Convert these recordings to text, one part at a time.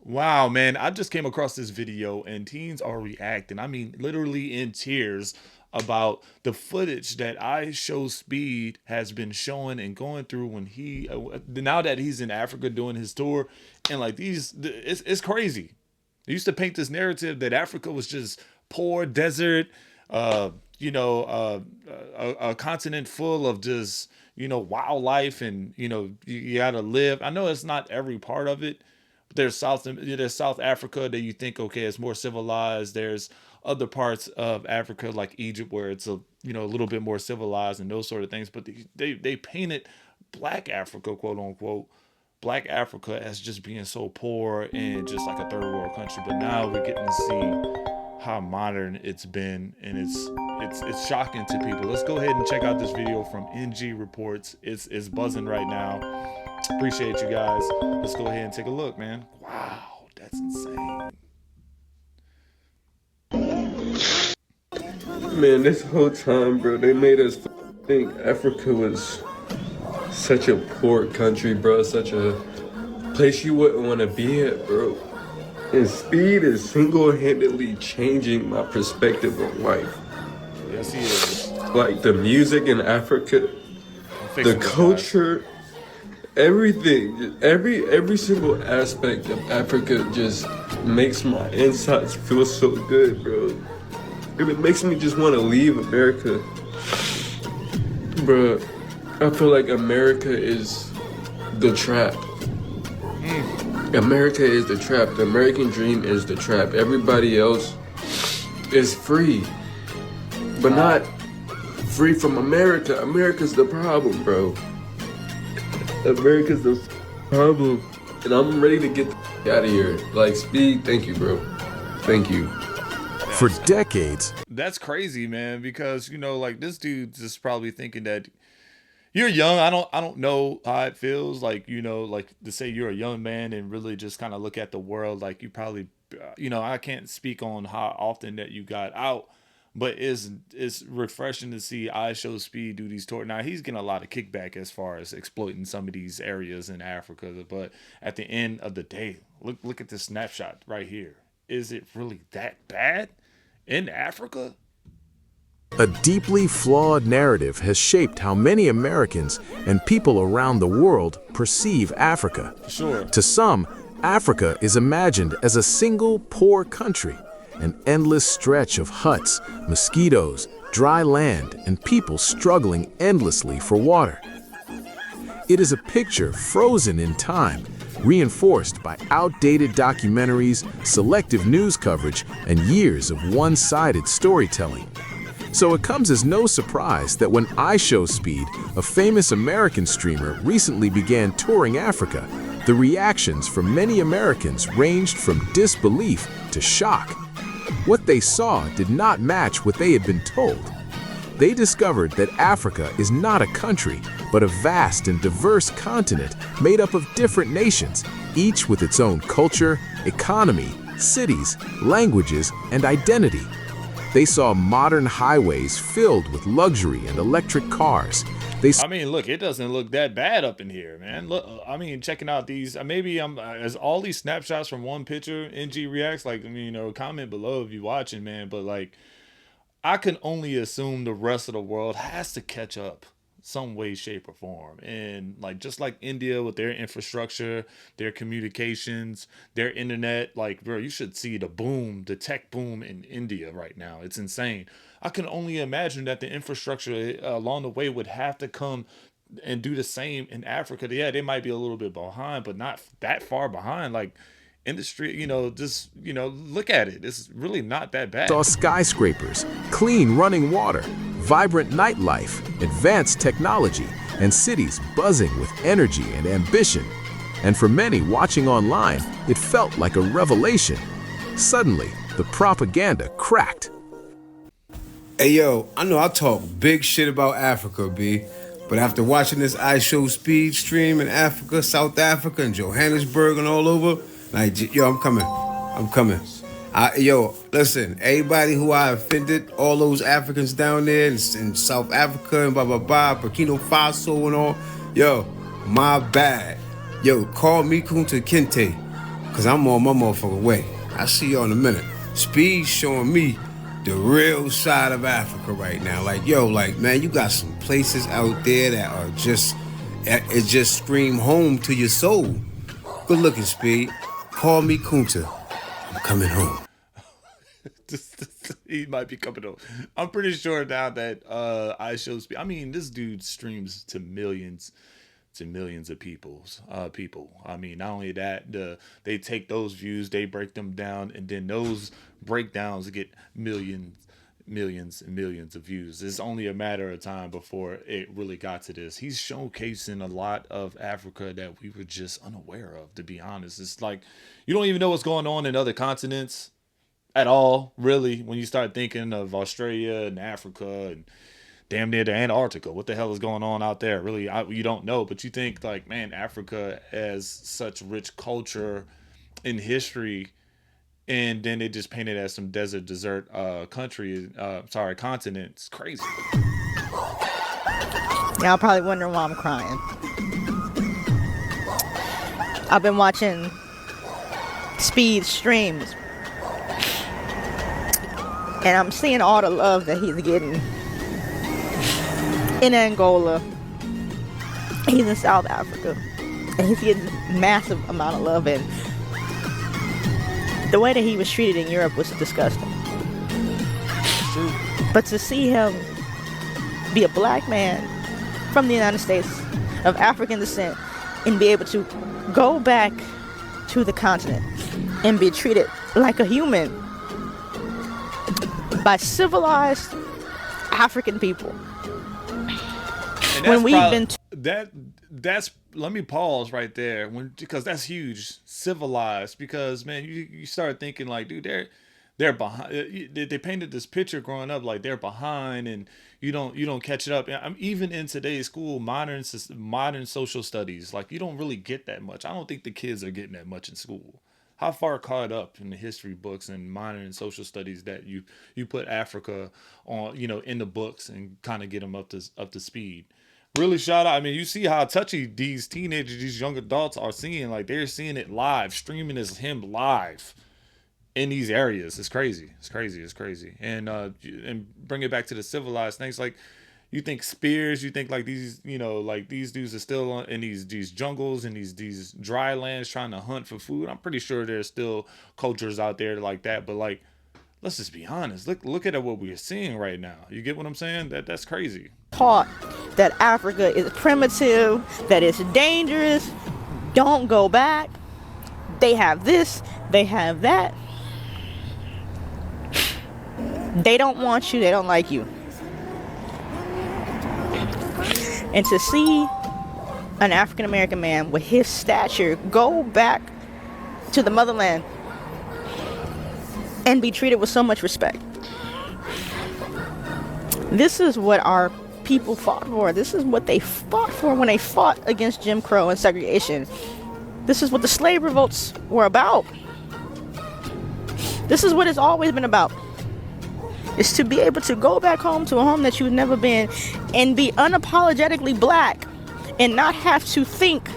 Wow, man, I just came across this video and teens are reacting. I mean, literally in tears about the footage that I Show Speed has been showing and going through when now that he's in Africa doing his tour. And like it's crazy. They used to paint this narrative that Africa was just poor desert, uh, a continent full of just, wildlife, and, you gotta live. I know it's not every part of it. There's South Africa that you think, okay, it's more civilized. There's other parts of Africa like Egypt where it's a little bit more civilized and those sort of things. But they painted Black Africa, quote unquote, Black Africa as just being so poor and just like a third world country. But now we're getting to see how modern it's been, and it's shocking to people. Let's go ahead and check out this video from NG Reports. It's buzzing right now. Appreciate you guys. Let's go ahead and take a look, man. Wow, that's insane. Man, this whole time, bro, they made us think Africa was such a poor country, bro. Such a place you wouldn't want to be at, bro. And Speed is single-handedly changing my perspective on life. Yes, he is. Like the music in Africa, the culture, everything, every single aspect of Africa just makes my insides feel so good, bro. And it makes me just want to leave America. Bro, I feel like America is the trap. America is the trap. The American dream is the trap. Everybody else is free. But not free from America. America's the problem, bro. America's the problem. And I'm ready to get the out of here. Like, Speed, thank you, bro. Thank you. For decades. That's crazy, man, because like this dude's just probably thinking that you're young. I don't know how it feels like, like to say you're a young man and really just kind of look at the world like you probably I can't speak on how often that you got out, but it's refreshing to see I Show Speed do these tours. Now he's getting a lot of kickback as far as exploiting some of these areas in Africa, but at the end of the day, look at this snapshot right here. Is it really that bad in Africa? A deeply flawed narrative has shaped how many Americans and people around the world perceive Africa. Sure. To some, Africa is imagined as a single poor country, an endless stretch of huts, mosquitoes, dry land, and people struggling endlessly for water. It is a picture frozen in time, reinforced by outdated documentaries, selective news coverage, and years of one-sided storytelling. So it comes as no surprise that when I Show Speed, a famous American streamer, recently began touring Africa, the reactions from many Americans ranged from disbelief to shock. What they saw did not match what they had been told. They discovered that Africa is not a country, but a vast and diverse continent made up of different nations, each with its own culture, economy, cities, languages, and identity. They saw modern highways filled with luxury and electric cars. I mean, look, it doesn't look that bad up in here, man. Look, I mean, checking out these, maybe I'm as all these snapshots from one picture. NG reacts, like, I mean, comment below if you watching, man. But like, I can only assume the rest of the world has to catch up some way, shape, or form. And like, just like India with their infrastructure, their communications, their internet, like, bro, you should see the tech boom in India right now. It's insane. I can only imagine that the infrastructure along the way would have to come and do the same in Africa. Yeah, they might be a little bit behind, but not that far behind. Like, industry, just, look at it. It's really not that bad. Saw skyscrapers, clean running water, vibrant nightlife, advanced technology, and cities buzzing with energy and ambition. And for many watching online, it felt like a revelation. Suddenly, the propaganda cracked. Hey yo, I know I talk big shit about Africa, B. But after watching this I Show Speed stream in Africa, South Africa, and Johannesburg and all over, like, yo, I'm coming. Yo, listen, everybody who I offended, all those Africans down there in South Africa and blah, blah, blah, Burkina Faso and all, yo, my bad. Yo, call me Kunta Kinte. cause I'm on my motherfucking way. I'll see y'all in a minute. Speed's showing me the real side of Africa right now. Like, yo, like, man, you got some places out there that are just, it just scream home to your soul. Good looking, Speed. Call me Kunta. I'm coming home. He might be coming home. I'm pretty sure now that I show speed. I mean, this dude streams to millions of people. I mean, not only that, they take those views, they break them down, and then those breakdowns get millions and millions of views. It's only a matter of time before it really got to this. He's showcasing a lot of Africa that we were just unaware of, to be honest. It's like you don't even know what's going on in other continents at all, really, when you start thinking of Australia and Africa and damn near to Antarctica. What the hell is going on out there? Really, you don't know, but you think like, man, Africa has such rich culture and history, and then they just painted as some desert continent. It's crazy. Y'all probably wondering why I'm crying. I've been watching Speed streams, and I'm seeing all the love that he's getting in Angola. He's in South Africa, and he's getting massive amount of love. And the way that he was treated in Europe was disgusting. But to see him be a black man from the United States of African descent and be able to go back to the continent and be treated like a human by civilized African people. And when we've been that's let me pause right there because that's huge. Civilized, because man, you start thinking like, dude, they're behind. They painted this picture growing up like they're behind, and you don't catch it up. I'm even in today's school, modern social studies, like you don't really get that much. I don't think the kids are getting that much in school. How far caught up in the history books and modern social studies that you put Africa on, in the books and kind of get them up to speed. Really shout out. I mean, you see how touchy these teenagers, these young adults are seeing. Like they're seeing it live, streaming as him live in these areas. It's crazy. It's crazy. And bring it back to the civilized things. Like you think spears, you think like these, like these dudes are still in these jungles and these dry lands trying to hunt for food. I'm pretty sure there's still cultures out there like that. But like, let's just be honest. Look at what we're seeing right now. You get what I'm saying? That's crazy. Taught that Africa is primitive, that it's dangerous, don't go back. They have this, they have that. They don't want you, they don't like you. And to see an African American man with his stature go back to the motherland and be treated with so much respect. This is what our people fought for. This is what they fought for when they fought against Jim Crow and segregation. This is what the slave revolts were about. This is what it's always been about. Is to be able to go back home to a home that you've never been and be unapologetically black and not have to think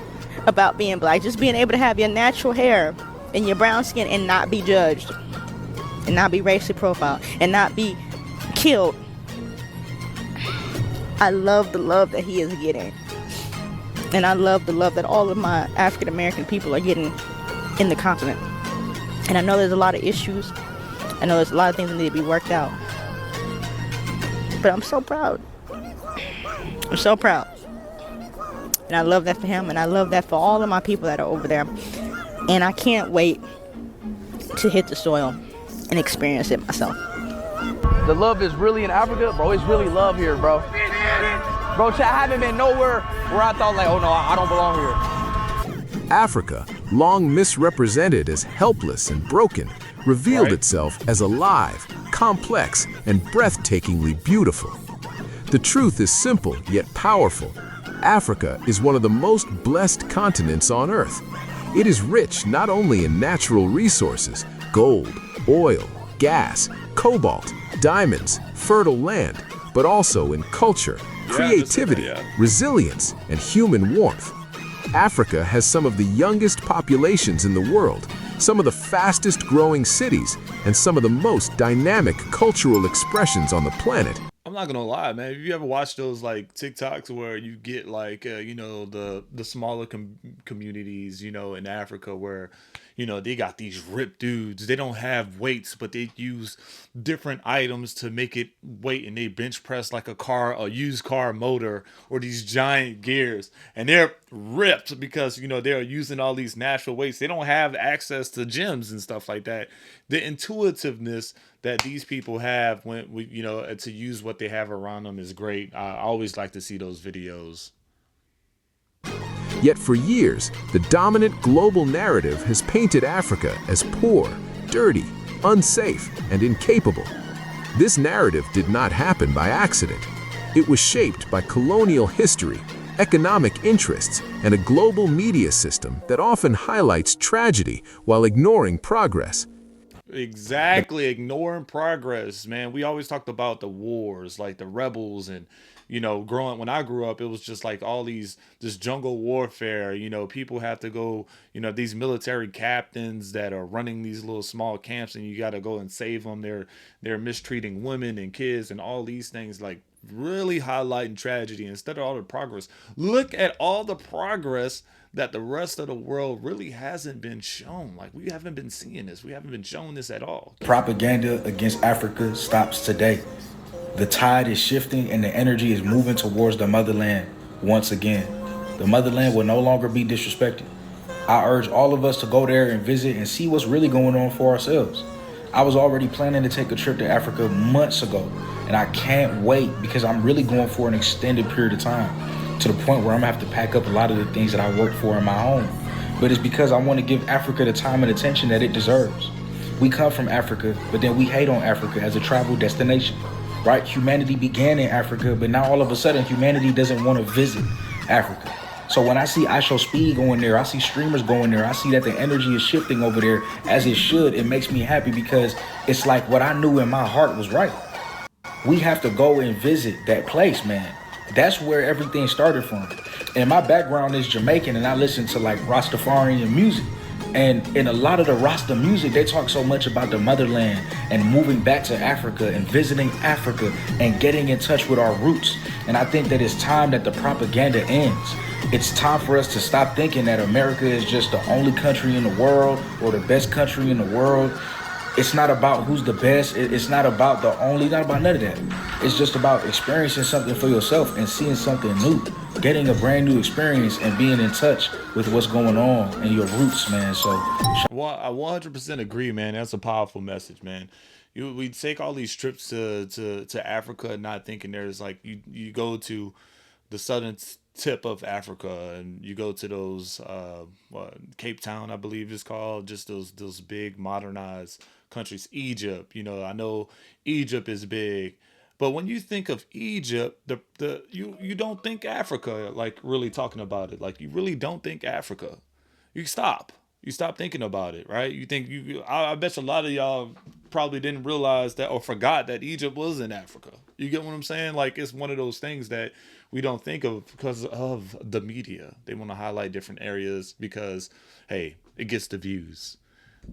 about being black. Just being able to have your natural hair and your brown skin and not be judged and not be racially profiled and not be killed. I love the love that he is getting. And I love the love that all of my African American people are getting in the continent. And I know there's a lot of issues. I know there's a lot of things that need to be worked out. But I'm so proud. I'm so proud. And I love that for him. And I love that for all of my people that are over there. And I can't wait to hit the soil and experience it myself. The love is really in Africa, bro. It's really love here, bro. Bro, I haven't been nowhere where I thought like, oh no, I don't belong here. Africa, long misrepresented as helpless and broken, revealed itself as alive, complex, and breathtakingly beautiful. The truth is simple yet powerful. Africa is one of the most blessed continents on Earth. It is rich not only in natural resources, gold, oil, gas, cobalt, diamonds, fertile land, but also in culture, creativity, resilience, and human warmth. Africa has some of the youngest populations in the world, some of the fastest growing cities, and some of the most dynamic cultural expressions on the planet. I'm not gonna lie, man. Have you ever watched those like TikToks where you get like the smaller communities, in Africa where they got these ripped dudes. They don't have weights, but they use different items to make it weight, and they bench press like a used car motor, or these giant gears, and they're ripped because they're using all these natural weights. They don't have access to gyms and stuff like that. The intuitiveness that these people have when to use what they have around them is great. I always like to see those videos. Yet for years, the dominant global narrative has painted Africa as poor, dirty, unsafe, and incapable. This narrative did not happen by accident. It was shaped by colonial history, economic interests, and a global media system that often highlights tragedy while ignoring progress. Exactly, ignoring progress, man. We always talked about the wars, like the rebels, and growing when I grew up, it was just like this jungle warfare. People have to go. These military captains that are running these little small camps, and you got to go and save them. They're mistreating women and kids, and all these things, like really highlighting tragedy instead of all the progress. Look at all the progress that the rest of the world really hasn't been shown. Like, we haven't been seeing this. We haven't been shown this at all. Propaganda against Africa stops today. The tide is shifting and the energy is moving towards the motherland once again. The motherland will no longer be disrespected. I urge all of us to go there and visit and see what's really going on for ourselves. I was already planning to take a trip to Africa months ago, and I can't wait because I'm really going for an extended period of time, to the point where I'm gonna have to pack up a lot of the things that I work for in my home. But it's because I want to give Africa the time and attention that it deserves. We come from Africa, but then we hate on Africa as a travel destination, right? Humanity began in Africa, but now all of a sudden humanity doesn't want to visit Africa. So when I see I Show Speed going there, I see streamers going there, I see that the energy is shifting over there as it should, it makes me happy because it's like what I knew in my heart was right. We have to go and visit that place, man. That's where everything started from. And my background is Jamaican, and I listen to like Rastafarian music. And in a lot of the Rasta music, they talk so much about the motherland and moving back to Africa and visiting Africa and getting in touch with our roots. And I think that it's time that the propaganda ends. It's time for us to stop thinking that America is just the only country in the world or the best country in the world. It's not about who's the best. It's not about not about none of that. It's just about experiencing something for yourself and seeing something new, getting a brand new experience and being in touch with what's going on in your roots, man. So, well, I 100% agree, man. That's a powerful message, man. We take all these trips to Africa, not thinking there's like you go to the southern tip of Africa, and you go to those Cape Town, I believe it's called, just those big modernized countries. Egypt, I know Egypt is big, but when you think of Egypt, you don't think Africa, like really talking about it. Like, you really don't think Africa. You stop thinking about it, right? You think I bet a lot of y'all probably didn't realize that or forgot that Egypt was in Africa. You get what I'm saying? Like, it's one of those things that we don't think of because of the media. They want to highlight different areas because, hey, it gets the views.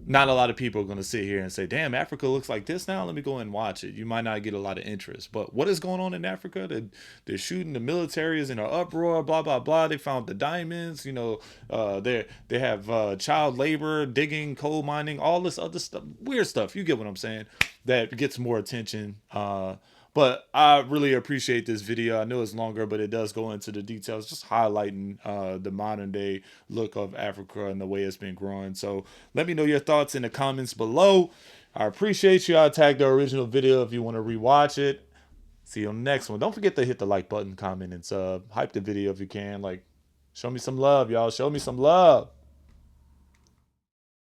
Not a lot of people are going to sit here and say, damn, Africa looks like this now. Let me go and watch it. You might not get a lot of interest. But what is going on in Africa? They're shooting. The military is in an uproar, blah, blah, blah. They found the diamonds. They have child labor, digging, coal mining, all this other stuff. Weird stuff. You get what I'm saying? That gets more attention. But I really appreciate this video. I know it's longer, but it does go into the details, just highlighting the modern day look of Africa and the way it's been growing. So let me know your thoughts in the comments below. I appreciate you. I'll tag the original video if you want to rewatch it. See you on the next one. Don't forget to hit the like button, comment, and sub. Hype the video if you can. Like, show me some love, y'all. Show me some love.